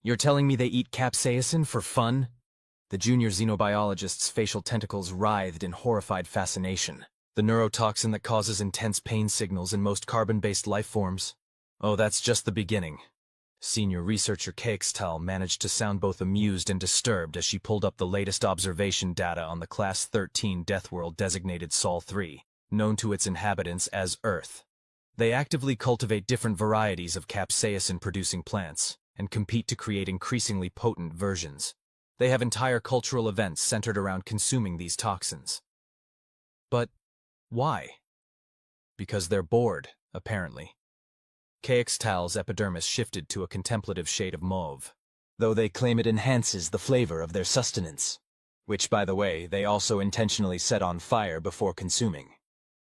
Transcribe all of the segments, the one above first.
You're telling me they eat capsaicin for fun? The junior xenobiologist's facial tentacles writhed in horrified fascination. The neurotoxin that causes intense pain signals in most carbon-based life forms. Oh, that's just the beginning. Senior researcher Aleksandra managed to sound both amused and disturbed as she pulled up the latest observation data on the Class 13 death world designated Sol 3, known to its inhabitants as Earth. They actively cultivate different varieties of capsaicin-producing plants and compete to create increasingly potent versions. They have entire cultural events centered around consuming these toxins. But why? Because they're bored, apparently. Aleksandра's epidermis shifted to a contemplative shade of mauve, though they claim it enhances the flavor of their sustenance, which, by the way, they also intentionally set on fire before consuming.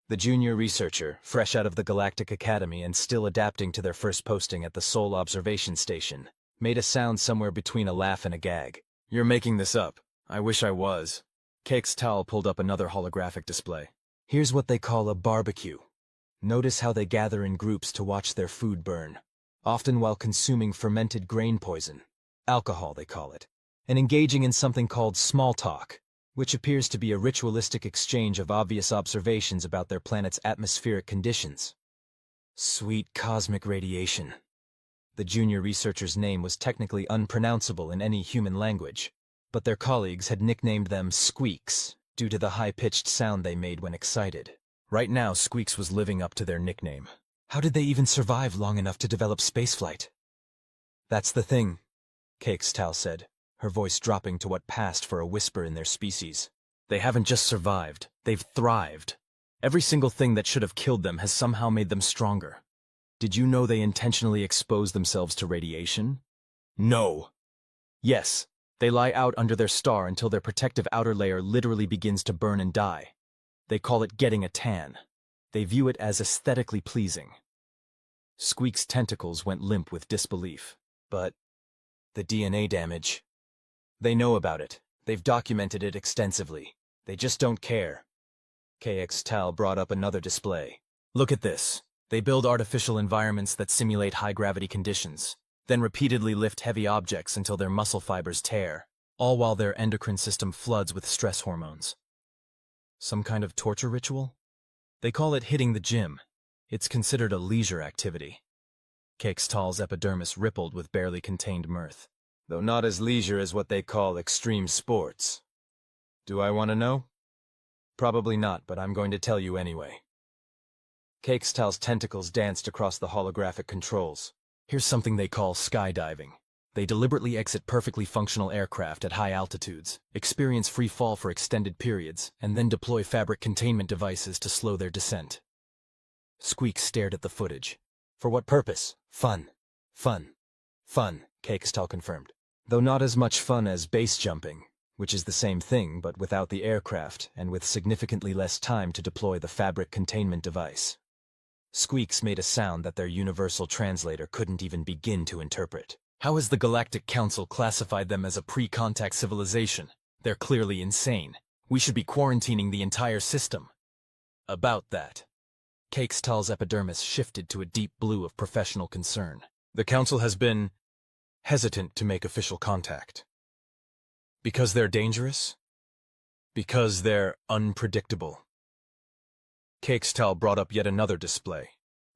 The junior researcher, fresh out of the Galactic Academy and still adapting to their first posting at the Sol observation station, made a sound somewhere between a laugh and a gag. You're making this up. I wish I was. Aleksandra pulled up another holographic display. Here's what they call a barbecue. Notice how they gather in groups to watch their food burn, often while consuming fermented grain poison, alcohol they call it, and engaging in something called small talk, which appears to be a ritualistic exchange of obvious observations about their planet's atmospheric conditions. Sweet cosmic radiation. The junior researcher's name was technically unpronounceable in any human language, but their colleagues had nicknamed them Squeaks due to the high-pitched sound they made when excited. Right now, Squeaks was living up to their nickname. How did they even survive long enough to develop spaceflight? That's the thing, Aleksandra said, her voice dropping to what passed for a whisper in their species. They haven't just survived, they've thrived. Every single thing that should have killed them has somehow made them stronger. Did you know they intentionally expose themselves to radiation? No. Yes, they lie out under their star until their protective outer layer literally begins to burn and die. They call it getting a tan. They view it as aesthetically pleasing. Squeak's tentacles went limp with disbelief. But the DNA damage. They know about it. They've documented it extensively. They just don't care. Aleksandra brought up another display. Look at this. They build artificial environments that simulate high-gravity conditions, then repeatedly lift heavy objects until their muscle fibers tear, all while their endocrine system floods with stress hormones. Some kind of torture ritual? They call it hitting the gym. It's considered a leisure activity. Aleksandра's epidermis rippled with barely contained mirth. Though not as leisure as what they call extreme sports. Do I want to know? Probably not, but I'm going to tell you anyway. Aleksandра's tentacles danced across the holographic controls. Here's something they call skydiving. They deliberately exit perfectly functional aircraft at high altitudes, experience free fall for extended periods, and then deploy fabric containment devices to slow their descent. Squeak stared at the footage. For what purpose? Fun. Fun. Fun, Aleksandra confirmed. Though not as much fun as base jumping, which is the same thing but without the aircraft and with significantly less time to deploy the fabric containment device. Squeaks made a sound that their universal translator couldn't even begin to interpret. How has the Galactic Council classified them as a pre-contact civilization? They're clearly insane. We should be quarantining the entire system. About that. Aleksandра's epidermis shifted to a deep blue of professional concern. The Council has been hesitant to make official contact. Because they're dangerous? Because they're unpredictable. Aleksandra brought up yet another display,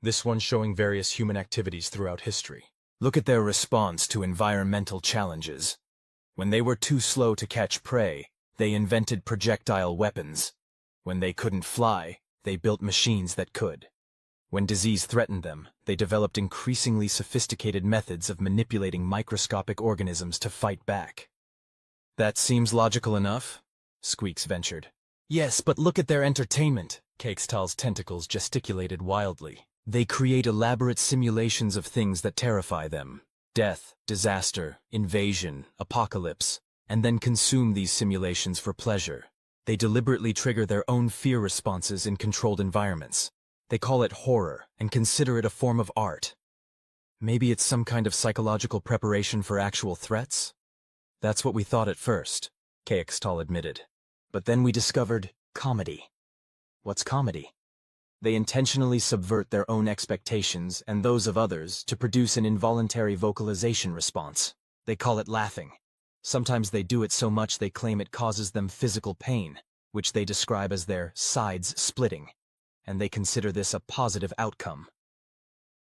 this one showing various human activities throughout history. Look at their response to environmental challenges. When they were too slow to catch prey, they invented projectile weapons. When they couldn't fly, they built machines that could. When disease threatened them, they developed increasingly sophisticated methods of manipulating microscopic organisms to fight back. That seems logical enough, Squeaks ventured. Yes, but look at their entertainment. Aleksandра's tentacles gesticulated wildly. They create elaborate simulations of things that terrify them. Death, disaster, invasion, apocalypse, and then consume these simulations for pleasure. They deliberately trigger their own fear responses in controlled environments. They call it horror and consider it a form of art. Maybe it's some kind of psychological preparation for actual threats? That's what we thought at first, Aleksandra admitted. But then we discovered comedy. What's comedy? They intentionally subvert their own expectations and those of others to produce an involuntary vocalization response. They call it laughing. Sometimes they do it so much they claim it causes them physical pain, which they describe as their sides splitting, and they consider this a positive outcome.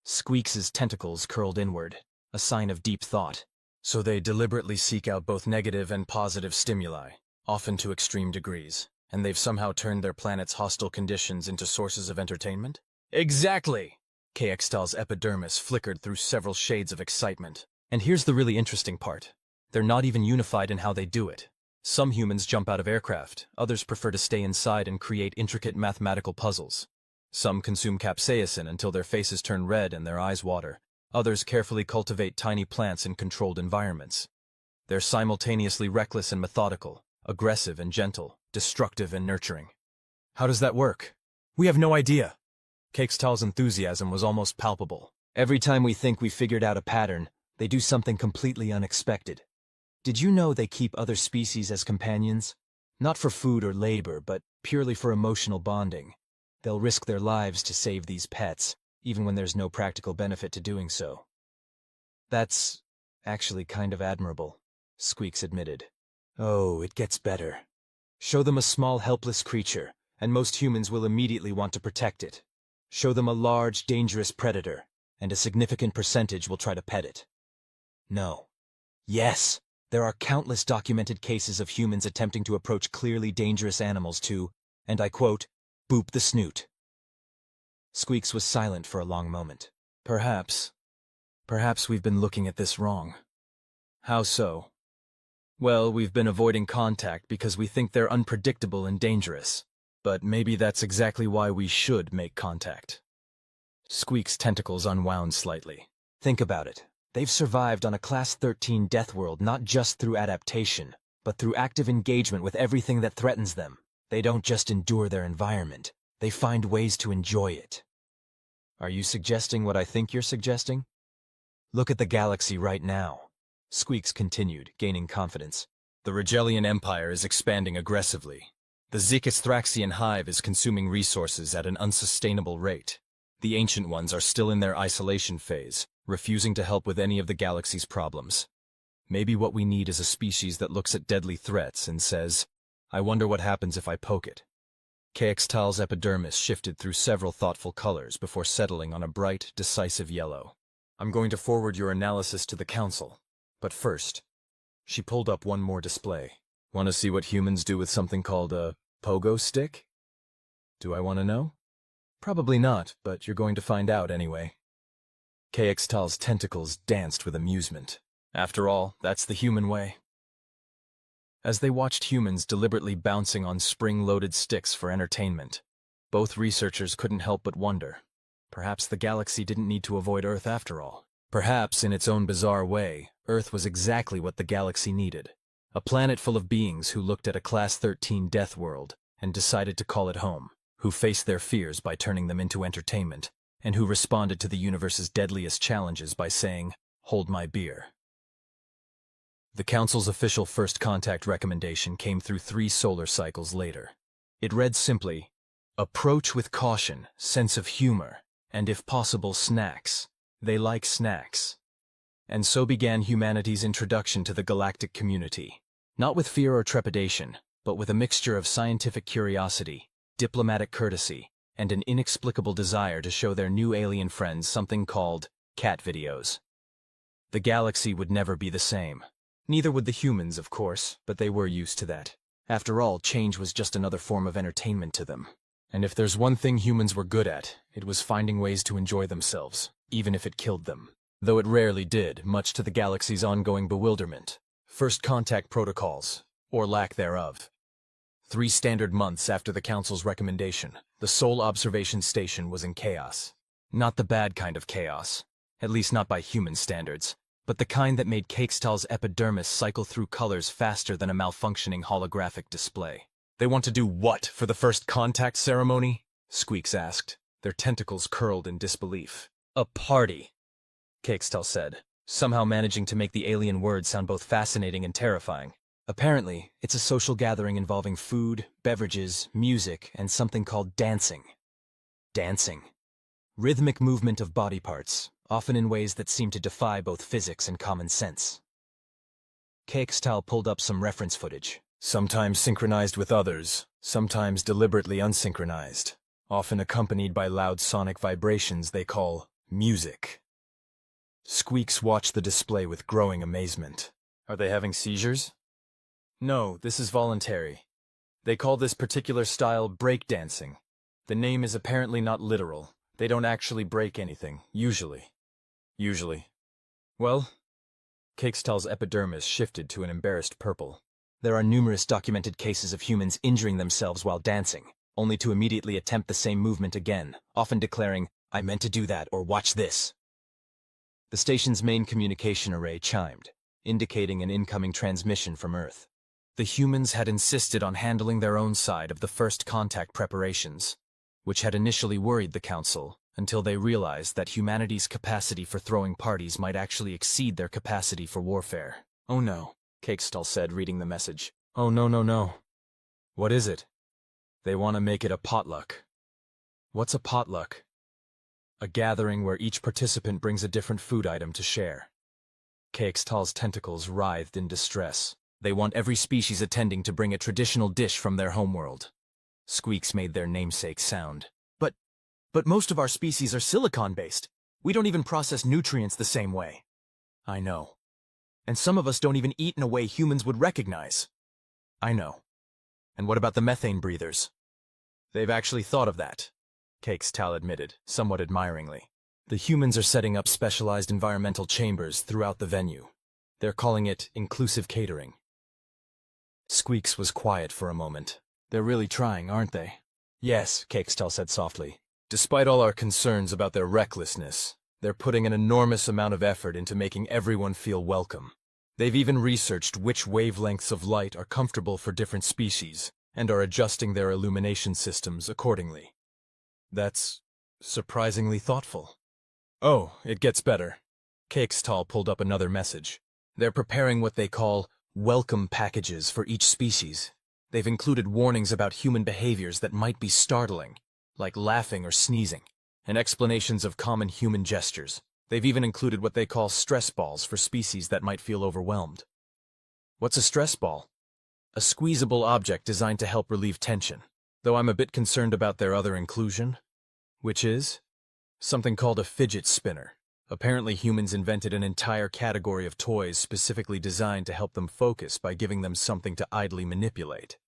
Squeaks's tentacles curled inward, a sign of deep thought. So they deliberately seek out both negative and positive stimuli, often to extreme degrees, and they've somehow turned their planet's hostile conditions into sources of entertainment? Exactly! KXTAL's epidermis flickered through several shades of excitement. And here's the really interesting part. They're not even unified in how they do it. Some humans jump out of aircraft, others prefer to stay inside and create intricate mathematical puzzles. Some consume capsaicin until their faces turn red and their eyes water. Others carefully cultivate tiny plants in controlled environments. They're simultaneously reckless and methodical, aggressive and gentle, destructive and nurturing. How does that work? We have no idea. KXTAL's enthusiasm was almost palpable. Every time we think we figured out a pattern, they do something completely unexpected. Did you know they keep other species as companions? Not for food or labor, but purely for emotional bonding. They'll risk their lives to save these pets, even when there's no practical benefit to doing so. That's actually kind of admirable, Squeaks admitted. Oh, it gets better. Show them a small, helpless creature, and most humans will immediately want to protect it. Show them a large, dangerous predator, and a significant percentage will try to pet it. No. Yes, there are countless documented cases of humans attempting to approach clearly dangerous animals to, and I quote, boop the snoot. Squeaks was silent for a long moment. Perhaps we've been looking at this wrong. How so? Well, we've been avoiding contact because we think they're unpredictable and dangerous. But maybe that's exactly why we should make contact. Squeak's tentacles unwound slightly. Think about it. They've survived on a Class 13 death world not just through adaptation, but through active engagement with everything that threatens them. They don't just endure their environment. They find ways to enjoy it. Are you suggesting what I think you're suggesting? Look at the galaxy right now. Squeaks continued, gaining confidence. The Rigelian Empire is expanding aggressively. The Zikis-Thraxian hive is consuming resources at an unsustainable rate. The Ancient Ones are still in their isolation phase, refusing to help with any of the galaxy's problems. Maybe what we need is a species that looks at deadly threats and says, I wonder what happens if I poke it. KXTAL's epidermis shifted through several thoughtful colors before settling on a bright, decisive yellow. I'm going to forward your analysis to the Council. But first, she pulled up one more display. Want to see what humans do with something called a pogo stick? Do I want to know? Probably not, but you're going to find out anyway. KXTAL's tentacles danced with amusement. After all, that's the human way. As they watched humans deliberately bouncing on spring-loaded sticks for entertainment, both researchers couldn't help but wonder. Perhaps the galaxy didn't need to avoid Earth after all. Perhaps, in its own bizarre way, Earth was exactly what the galaxy needed. A planet full of beings who looked at a Class 13 death world and decided to call it home, who faced their fears by turning them into entertainment, and who responded to the universe's deadliest challenges by saying, hold my beer. The Council's official first contact recommendation came through 3 solar cycles later. It read simply, approach with caution, sense of humor, and if possible snacks. They like snacks. And so began humanity's introduction to the galactic community. Not with fear or trepidation, but with a mixture of scientific curiosity, diplomatic courtesy, and an inexplicable desire to show their new alien friends something called cat videos. The galaxy would never be the same. Neither would the humans, of course, but they were used to that. After all, change was just another form of entertainment to them. And if there's one thing humans were good at, it was finding ways to enjoy themselves, even if it killed them. Though it rarely did, much to the galaxy's ongoing bewilderment. First contact protocols, or lack thereof. 3 standard months after the Council's recommendation, the Sol observation station was in chaos. Not the bad kind of chaos, at least not by human standards, but the kind that made KXTAL's epidermis cycle through colors faster than a malfunctioning holographic display. They want to do what for the first contact ceremony? Squeaks asked, their tentacles curled in disbelief. A party, KXTAL said, somehow managing to make the alien word sound both fascinating and terrifying. Apparently, it's a social gathering involving food, beverages, music, and something called dancing. Dancing. Rhythmic movement of body parts, often in ways that seem to defy both physics and common sense. Aleksandra pulled up some reference footage. Sometimes synchronized with others, sometimes deliberately unsynchronized, often accompanied by loud sonic vibrations they call music. Squeaks watched the display with growing amazement. Are they having seizures? No, this is voluntary. They call this particular style breakdancing. The name is apparently not literal. They don't actually break anything, usually. Well, Aleksandра's epidermis shifted to an embarrassed purple. There are numerous documented cases of humans injuring themselves while dancing, only to immediately attempt the same movement again, often declaring, "I meant to do that," or "watch this." The station's main communication array chimed, indicating an incoming transmission from Earth. The humans had insisted on handling their own side of the first contact preparations, which had initially worried the Council, until they realized that humanity's capacity for throwing parties might actually exceed their capacity for warfare. "Oh no," Aleksandra said, reading the message. "Oh no. What is it?" "They want to make it a potluck." "What's a potluck?" "A gathering where each participant brings a different food item to share." Aleksandра's tentacles writhed in distress. "They want every species attending to bring a traditional dish from their homeworld." Squeaks made their namesake sound. But most of our species are silicon-based. We don't even process nutrients the same way." "I know. And some of us don't even eat in a way humans would recognize." "I know. And what about the methane breathers?" "They've actually thought of that," Aleksandra admitted, somewhat admiringly. "The humans are setting up specialized environmental chambers throughout the venue. They're calling it inclusive catering." Squeaks was quiet for a moment. "They're really trying, aren't they?" "Yes," Aleksandra said softly. "Despite all our concerns about their recklessness, they're putting an enormous amount of effort into making everyone feel welcome. They've even researched which wavelengths of light are comfortable for different species, and are adjusting their illumination systems accordingly." "That's surprisingly thoughtful." "Oh, it gets better." Aleksandra pulled up another message. "They're preparing what they call welcome packages for each species. They've included warnings about human behaviors that might be startling, like laughing or sneezing, and explanations of common human gestures. They've even included what they call stress balls for species that might feel overwhelmed." "What's a stress ball?" "A squeezable object designed to help relieve tension. Though I'm a bit concerned about their other inclusion." "Which is?" "Something called a fidget spinner. Apparently humans invented an entire category of toys specifically designed to help them focus by giving them something to idly manipulate."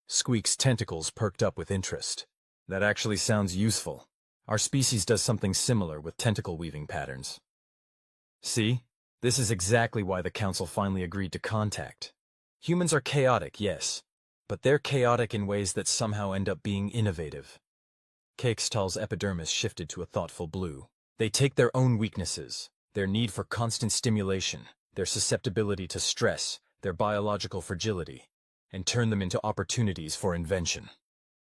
Squeak's tentacles perked up with interest. "That actually sounds useful. Our species does something similar with tentacle weaving patterns." "See? This is exactly why the Council finally agreed to contact. Humans are chaotic, yes, but they're chaotic in ways that somehow end up being innovative." Aleksandра's epidermis shifted to a thoughtful blue. "They take their own weaknesses, their need for constant stimulation, their susceptibility to stress, their biological fragility, and turn them into opportunities for invention."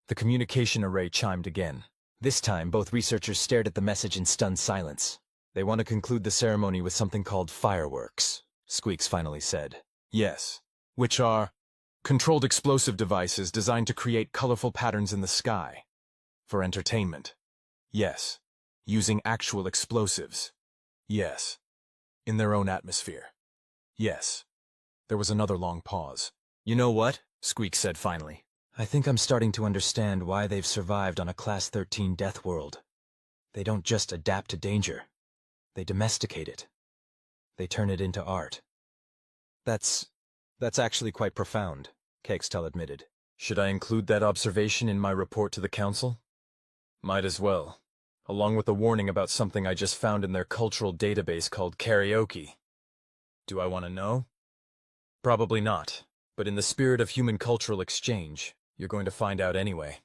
The communication array chimed again. This time, both researchers stared at the message in stunned silence. "They want to conclude the ceremony with something called fireworks," Squeaks finally said. "Yes. Which are controlled explosive devices designed to create colorful patterns in the sky. For entertainment." "Yes. Using actual explosives." "Yes. In their own atmosphere." "Yes." There was another long pause. "You know what?" Squeaks said finally. "I think I'm starting to understand why they've survived on a Class 13 death world. They don't just adapt to danger. They domesticate it. They turn it into art." That's actually quite profound," Aleksandra admitted. "Should I include that observation in my report to the Council?" "Might as well. Along with a warning about something I just found in their cultural database called karaoke." "Do I want to know?" "Probably not, but in the spirit of human cultural exchange, you're going to find out anyway."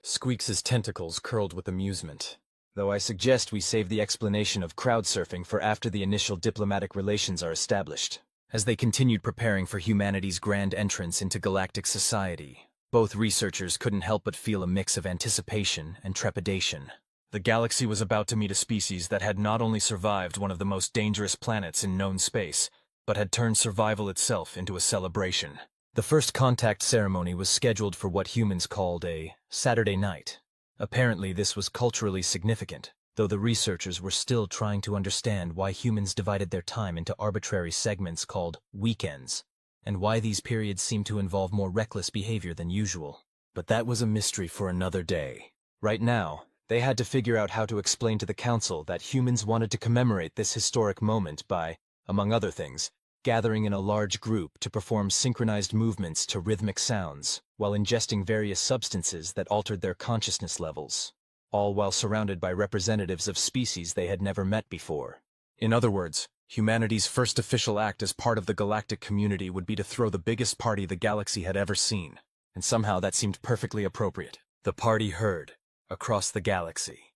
Squeaks's tentacles curled with amusement, though I suggest we save the explanation of crowd surfing for after the initial diplomatic relations are established. As they continued preparing for humanity's grand entrance into galactic society, both researchers couldn't help but feel a mix of anticipation and trepidation. The galaxy was about to meet a species that had not only survived one of the most dangerous planets in known space, but had turned survival itself into a celebration. The first contact ceremony was scheduled for what humans called a Saturday night. Apparently this was culturally significant. though the researchers were still trying to understand why humans divided their time into arbitrary segments called weekends, and why these periods seemed to involve more reckless behavior than usual. But that was a mystery for another day. Right now, they had to figure out how to explain to the council that humans wanted to commemorate this historic moment by, among other things, gathering in a large group to perform synchronized movements to rhythmic sounds, while ingesting various substances that altered their consciousness levels, all while surrounded by representatives of species they had never met before. In other words, humanity's first official act as part of the galactic community would be to throw the biggest party the galaxy had ever seen, and somehow that seemed perfectly appropriate. The party heard across the galaxy.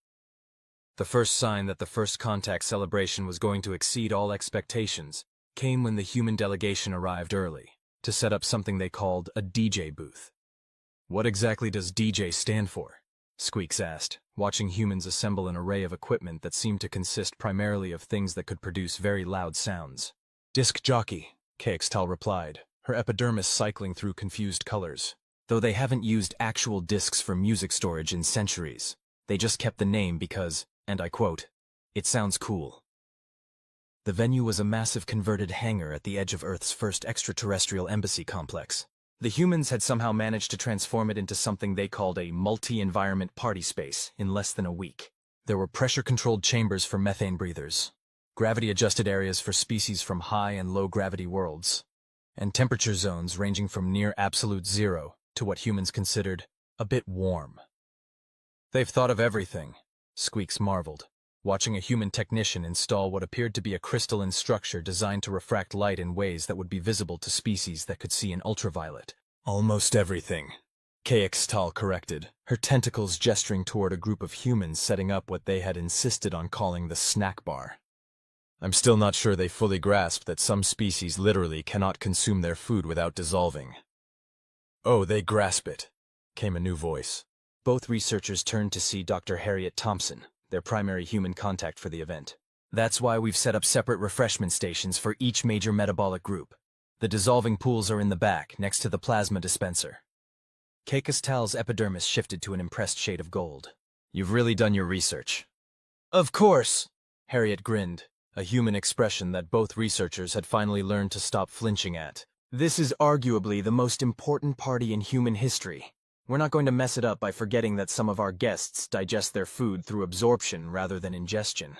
The first sign that the first contact celebration was going to exceed all expectations came when the human delegation arrived early to set up something they called a DJ booth. "What exactly does DJ stand for?" Squeaks asked, watching humans assemble an array of equipment that seemed to consist primarily of things that could produce very loud sounds. "Disc jockey," Kaextal replied, her epidermis cycling through confused colors. Though they haven't used actual discs for music storage in centuries, they just kept the name because, and I quote, "it sounds cool." The venue was a massive converted hangar at the edge of Earth's first extraterrestrial embassy complex. The humans had somehow managed to transform it into something they called a multi-environment party space in less than a week. There were pressure-controlled chambers for methane breathers, gravity-adjusted areas for species from high and low-gravity worlds, and temperature zones ranging from near absolute zero to what humans considered a bit warm. "They've thought of everything," Squeaks marveled, watching a human technician install what appeared to be a crystalline structure designed to refract light in ways that would be visible to species that could see in ultraviolet. "Almost everything," Kaextal corrected, her tentacles gesturing toward a group of humans setting up what they had insisted on calling the snack bar. "I'm still not sure they fully grasp that some species literally cannot consume their food without dissolving." "Oh, they grasp it," came a new voice. Both researchers turned to see Dr. Harriet Thompson, their primary human contact for the event. "That's why we've set up separate refreshment stations for each major metabolic group. The dissolving pools are in the back, next to the plasma dispenser." Kaextal's epidermis shifted to an impressed shade of gold. "You've really done your research." "Of course," Harriet grinned, a human expression that both researchers had finally learned to stop flinching at. "This is arguably the most important party in human history. We're not going to mess it up by forgetting that some of our guests digest their food through absorption rather than ingestion."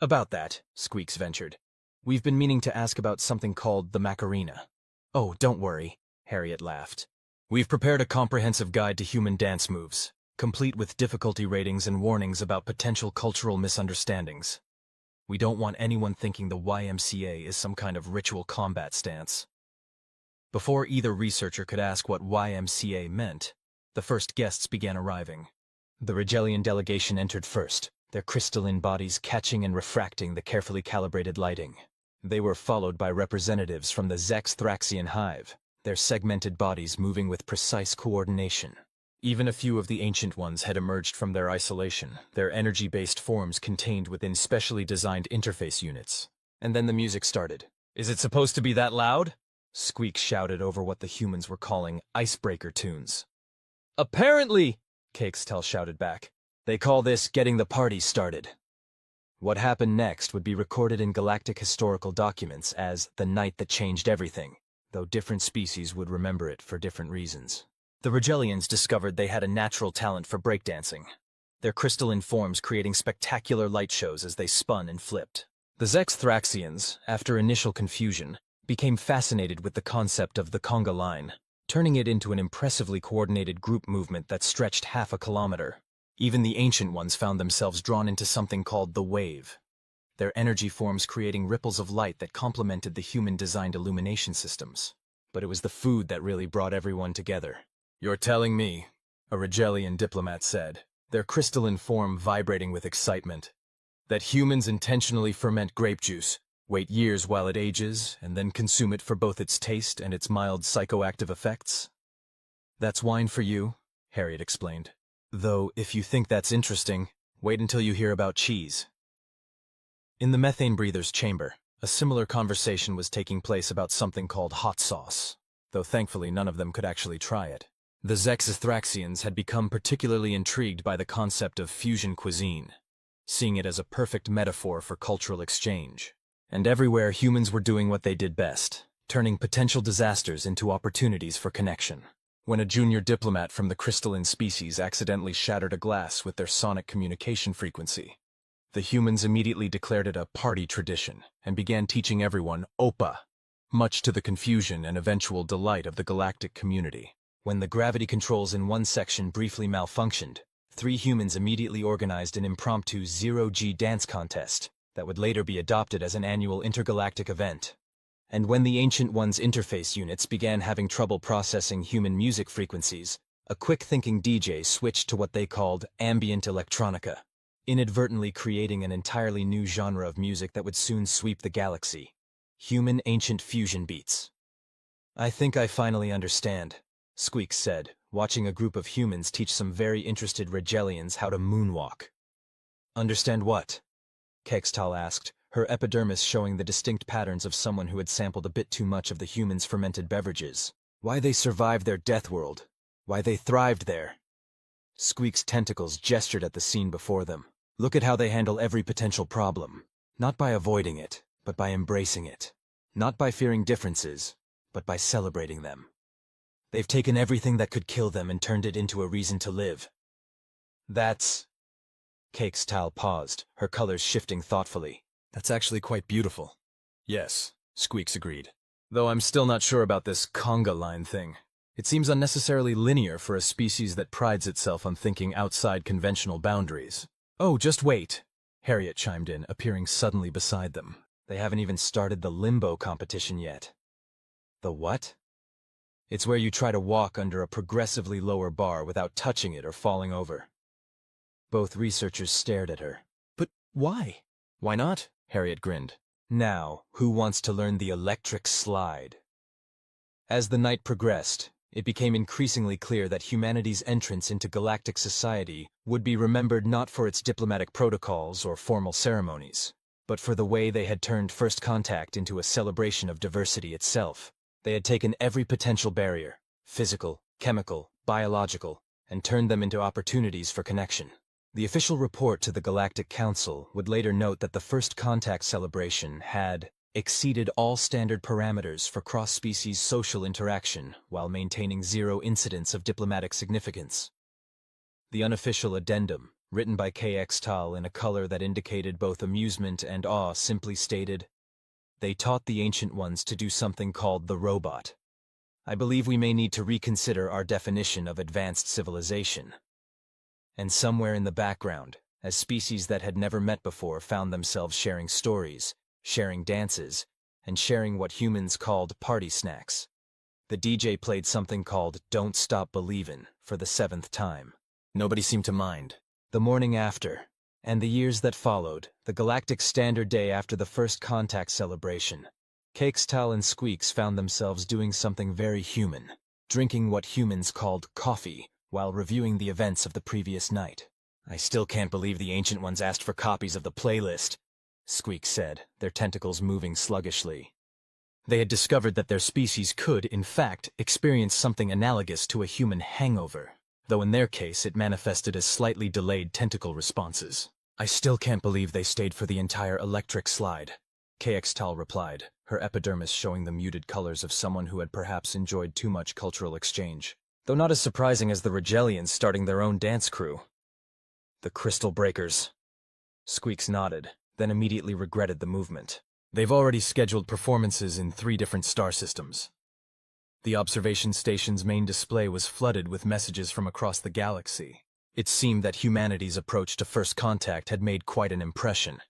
"About that," Squeaks ventured, "we've been meaning to ask about something called the Macarena." "Oh, don't worry," Harriet laughed. "We've prepared a comprehensive guide to human dance moves, complete with difficulty ratings and warnings about potential cultural misunderstandings. We don't want anyone thinking the YMCA is some kind of ritual combat stance." Before either researcher could ask what YMCA meant, the first guests began arriving. The Rigelian delegation entered first, their crystalline bodies catching and refracting the carefully calibrated lighting. They were followed by representatives from the Xenobiology hive, their segmented bodies moving with precise coordination. Even a few of the ancient ones had emerged from their isolation, their energy-based forms contained within specially designed interface units. And then the music started. "Is it supposed to be that loud?" Squeak shouted over what the humans were calling icebreaker tunes. "Apparently," Kaextal shouted back, "they call this getting the party started." What happened next would be recorded in galactic historical documents as the night that changed everything, though different species would remember it for different reasons. The Rigelians discovered they had a natural talent for breakdancing, their crystalline forms creating spectacular light shows as they spun and flipped. The Xenobiologians, after initial confusion, became fascinated with the concept of the conga line, turning it into an impressively coordinated group movement that stretched half a kilometer. Even the ancient ones found themselves drawn into something called the wave, their energy forms creating ripples of light that complemented the human-designed illumination systems. But it was the food that really brought everyone together. "You're telling me," a Rigelian diplomat said, their crystalline form vibrating with excitement, "that humans intentionally ferment grape juice, wait years while it ages, and then consume it for both its taste and its mild psychoactive effects?" "That's wine for you," Harriet explained. "Though, if you think that's interesting, wait until you hear about cheese." In the methane breather's chamber, a similar conversation was taking place about something called hot sauce, though thankfully none of them could actually try it. The Xenobiologians had become particularly intrigued by the concept of fusion cuisine. seeing it as a perfect metaphor for cultural exchange. And everywhere humans were doing what they did best, turning potential disasters into opportunities for connection. When a junior diplomat from the crystalline species accidentally shattered a glass with their sonic communication frequency, the humans immediately declared it a party tradition and began teaching everyone OPA, much to the confusion and eventual delight of the galactic community. When the gravity controls in one section briefly malfunctioned, 3 humans immediately organized an impromptu zero-G dance contest that would later be adopted as an annual intergalactic event. And when the Ancient One's interface units began having trouble processing human music frequencies, a quick-thinking DJ switched to what they called ambient electronica, inadvertently creating an entirely new genre of music that would soon sweep the galaxy: human ancient fusion beats. "I think I finally understand," Squeaks said, watching a group of humans teach some very interested Regelians how to moonwalk. "Understand what?" Kextal asked, her epidermis showing the distinct patterns of someone who had sampled a bit too much of the humans' fermented beverages. "Why they survived their death world. Why they thrived there." Squeak's tentacles gestured at the scene before them. "Look at how they handle every potential problem. Not by avoiding it, but by embracing it. Not by fearing differences, but by celebrating them. They've taken everything that could kill them and turned it into a reason to live." "That's..." Kextal paused, her colors shifting thoughtfully. "That's actually quite beautiful." "Yes," Squeaks agreed. "Though I'm still not sure about this conga line thing. It seems unnecessarily linear for a species that prides itself on thinking outside conventional boundaries." "Oh, just wait," Harriet chimed in, appearing suddenly beside them. "They haven't even started the limbo competition yet." "The what?" "It's where you try to walk under a progressively lower bar without touching it or falling over." Both researchers stared at her. "But why?" "Why not?" Harriet grinned. "Now, who wants to learn the electric slide?" As the night progressed, it became increasingly clear that humanity's entrance into galactic society would be remembered not for its diplomatic protocols or formal ceremonies, but for the way they had turned first contact into a celebration of diversity itself. They had taken every potential barrier, physical, chemical, biological, and turned them into opportunities for connection. The official report to the Galactic Council would later note that the first contact celebration had exceeded all standard parameters for cross-species social interaction while maintaining 0 incidents of diplomatic significance. The unofficial addendum, written by Kextal in a color that indicated both amusement and awe, simply stated, "They taught the Ancient Ones to do something called the robot. I believe we may need to reconsider our definition of advanced civilization." And somewhere in the background, as species that had never met before found themselves sharing stories, sharing dances, and sharing what humans called party snacks, the DJ played something called "Don't Stop Believin'" for the 7th time. Nobody seemed to mind. The morning after, and the years that followed, the Galactic Standard Day after the first contact celebration, Kextal and Squeaks found themselves doing something very human, drinking what humans called coffee while reviewing the events of the previous night. "I still can't believe the Ancient Ones asked for copies of the playlist," Squeaks said, their tentacles moving sluggishly. They had discovered that their species could, in fact, experience something analogous to a human hangover, though in their case it manifested as slightly delayed tentacle responses. "I still can't believe they stayed for the entire electric slide," Kextal replied, her epidermis showing the muted colors of someone who had perhaps enjoyed too much cultural exchange. "Though not as surprising as the Regelians starting their own dance crew." "The Crystal Breakers." Squeaks nodded, then immediately regretted the movement. "They've already scheduled performances in 3 different star systems." The observation station's main display was flooded with messages from across the galaxy. It seemed that humanity's approach to first contact had made quite an impression,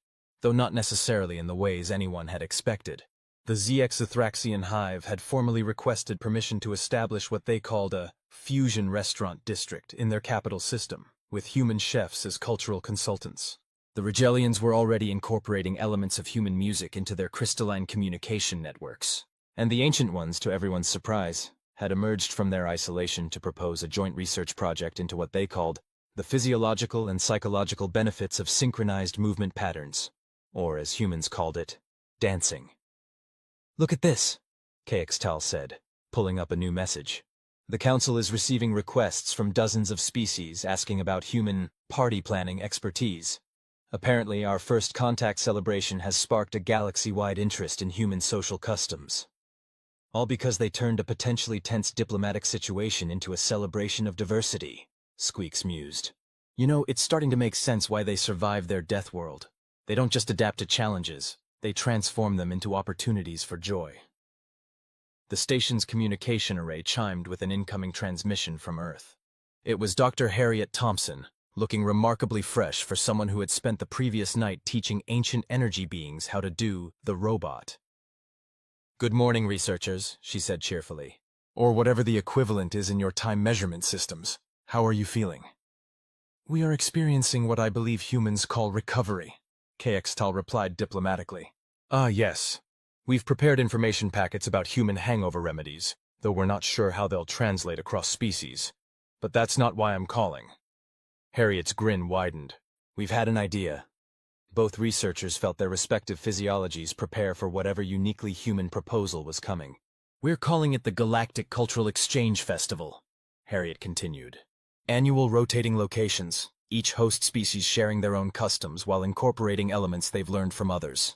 though not necessarily in the ways anyone had expected. The Zexithraxian Hive had formally requested permission to establish what they called a fusion restaurant district in their capital system, with human chefs as cultural consultants. The Regelians were already incorporating elements of human music into their crystalline communication networks, and the Ancient Ones, to everyone's surprise, had emerged from their isolation to propose a joint research project into what they called the physiological and psychological benefits of synchronized movement patterns, or as humans called it, dancing. "Look at this," Kextal said, pulling up a new message. "The Council is receiving requests from dozens of species asking about human party planning expertise. Apparently, our first contact celebration has sparked a galaxy-wide interest in human social customs. All because they turned a potentially tense diplomatic situation into a celebration of diversity, Squeaks mused. You know, it's starting to make sense why they survive their death world. They don't just adapt to challenges, they transform them into opportunities for joy. The station's communication array chimed with an incoming transmission from Earth. It was Dr. Harriet Thompson, looking remarkably fresh for someone who had spent the previous night teaching ancient energy beings how to do the robot. "Good morning, researchers," she said cheerfully. "Or whatever the equivalent is in your time measurement systems. How are you feeling?" "We are experiencing what I believe humans call recovery," KXTAL replied diplomatically. "Ah, yes. We've prepared information packets about human hangover remedies, though we're not sure how they'll translate across species. But that's not why I'm calling." Harriet's grin widened. "We've had an idea." Both researchers felt their respective physiologies prepare for whatever uniquely human proposal was coming. "We're calling it the Galactic Cultural Exchange Festival," Harriet continued. "Annual rotating locations, each host species sharing their own customs while incorporating elements they've learned from others.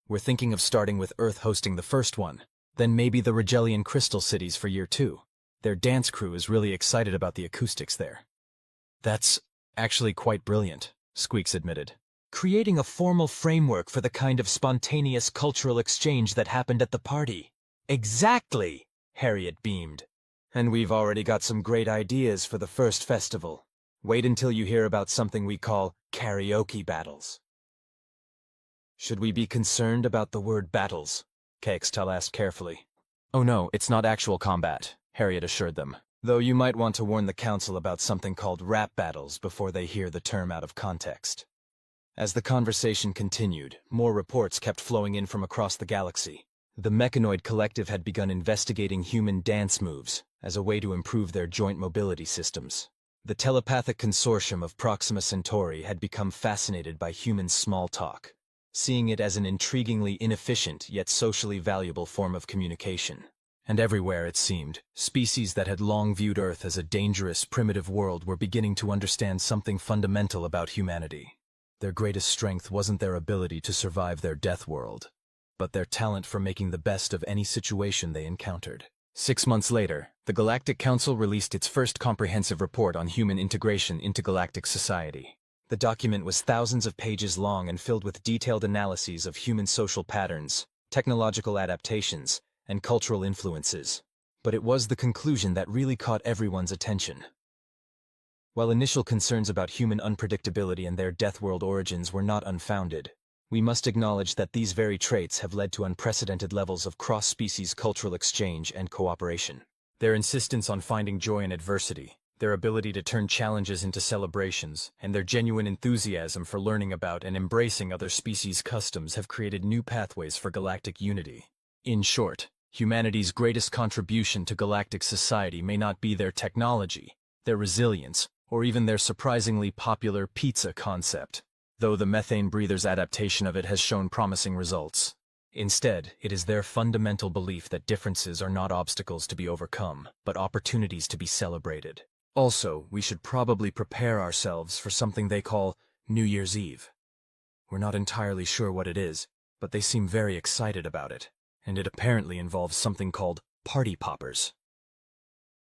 We're thinking of starting with Earth hosting the first one, then maybe the Regelian Crystal Cities for year 2. Their dance crew is really excited about the acoustics there." "That's actually quite brilliant," Squeaks admitted. "Creating a formal framework for the kind of spontaneous cultural exchange that happened at the party." "Exactly!" Harriet beamed. "And we've already got some great ideas for the first festival. Wait until you hear about something we call karaoke battles." "Should we be concerned about the word battles?" KXTAL asked carefully. "Oh no, it's not actual combat," Harriet assured them. "Though you might want to warn the council about something called rap battles before they hear the term out of context." As the conversation continued, more reports kept flowing in from across the galaxy. The Mechanoid Collective had begun investigating human dance moves as a way to improve their joint mobility systems. The telepathic consortium of Proxima Centauri had become fascinated by human small talk, seeing it as an intriguingly inefficient yet socially valuable form of communication. And everywhere, it seemed, species that had long viewed Earth as a dangerous, primitive world were beginning to understand something fundamental about humanity. Their greatest strength wasn't their ability to survive their death world, but their talent for making the best of any situation they encountered. 6 months later, the Galactic Council released its first comprehensive report on human integration into galactic society. The document was thousands of pages long and filled with detailed analyses of human social patterns, technological adaptations, and cultural influences. But it was the conclusion that really caught everyone's attention. While initial concerns about human unpredictability and their death world origins were not unfounded, we must acknowledge that these very traits have led to unprecedented levels of cross-species cultural exchange and cooperation. Their insistence on finding joy in adversity, their ability to turn challenges into celebrations, and their genuine enthusiasm for learning about and embracing other species' customs have created new pathways for galactic unity. In short, humanity's greatest contribution to galactic society may not be their technology, their resilience, or even their surprisingly popular pizza concept, though the methane breather's adaptation of it has shown promising results. Instead, it is their fundamental belief that differences are not obstacles to be overcome, but opportunities to be celebrated. Also, we should probably prepare ourselves for something they call New Year's Eve. We're not entirely sure what it is, but they seem very excited about it, and it apparently involves something called party poppers.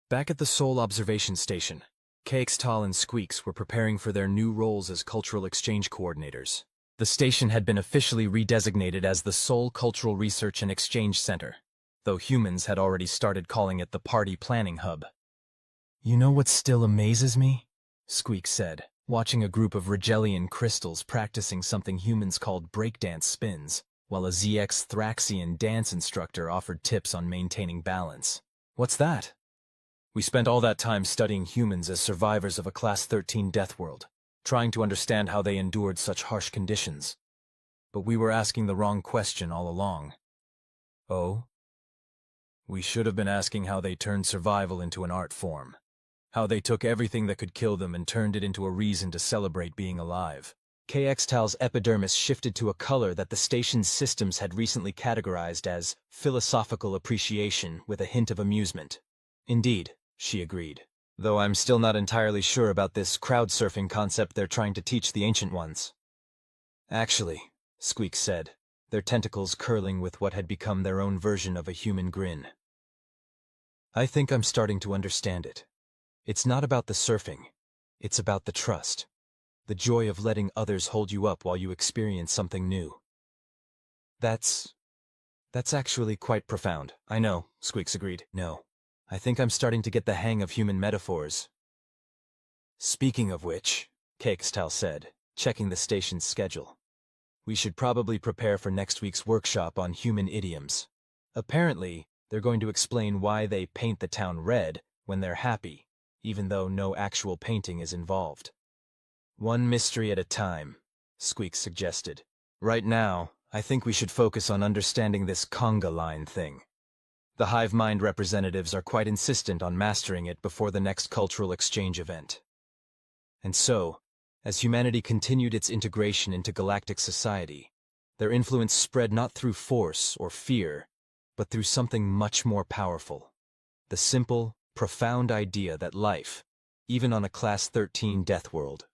Back at the Sol Observation Station, KXTAL and Squeaks were preparing for their new roles as cultural exchange coordinators. The station had been officially redesignated as the Sol Cultural Research and Exchange Center, though humans had already started calling it the Party Planning Hub. "You know what still amazes me?" Squeaks said, watching a group of Regelian crystals practicing something humans called breakdance spins, while a ZX Thraxian dance instructor offered tips on maintaining balance. "What's that?" "We spent all that time studying humans as survivors of a Class 13 death world, trying to understand how they endured such harsh conditions. But we were asking the wrong question all along." "Oh?" "We should have been asking how they turned survival into an art form. How they took everything that could kill them and turned it into a reason to celebrate being alive." KXTAL's epidermis shifted to a color that the station's systems had recently categorized as philosophical appreciation with a hint of amusement. "Indeed," she agreed, "though I'm still not entirely sure about this crowd surfing concept they're trying to teach the Ancient Ones." Actually, Squeak said, their tentacles curling with what had become their own version of a human grin. I think I'm starting to understand it. It's not about the surfing. It's about the trust. The joy of letting others hold you up while you experience something new. That's actually quite profound. I know, Squeaks agreed. No. I think I'm starting to get the hang of human metaphors. Speaking of which, Cakestal said, checking the station's schedule. We should probably prepare for next week's workshop on human idioms. Apparently, they're going to explain why they paint the town red when they're happy, even though no actual painting is involved. One mystery at a time, Squeak suggested. Right now, I think we should focus on understanding this conga line thing. The hive mind representatives are quite insistent on mastering it before the next cultural exchange event. And so, as humanity continued its integration into galactic society, their influence spread not through force or fear, but through something much more powerful. The simple, profound idea that life, even on a Class 13 death world,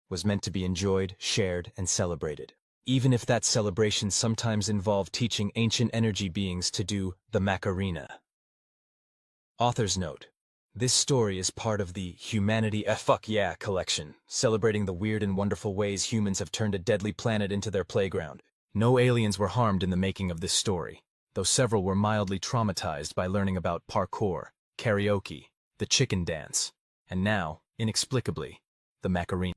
was meant to be enjoyed, shared, and celebrated. Even if that celebration sometimes involved teaching ancient energy beings to do the Macarena. Author's note. This story is part of the Humanity Fuck Yeah collection, celebrating the weird and wonderful ways humans have turned a deadly planet into their playground. No aliens were harmed in the making of this story, though several were mildly traumatized by learning about parkour, karaoke, the chicken dance, and now, inexplicably, the Macarena.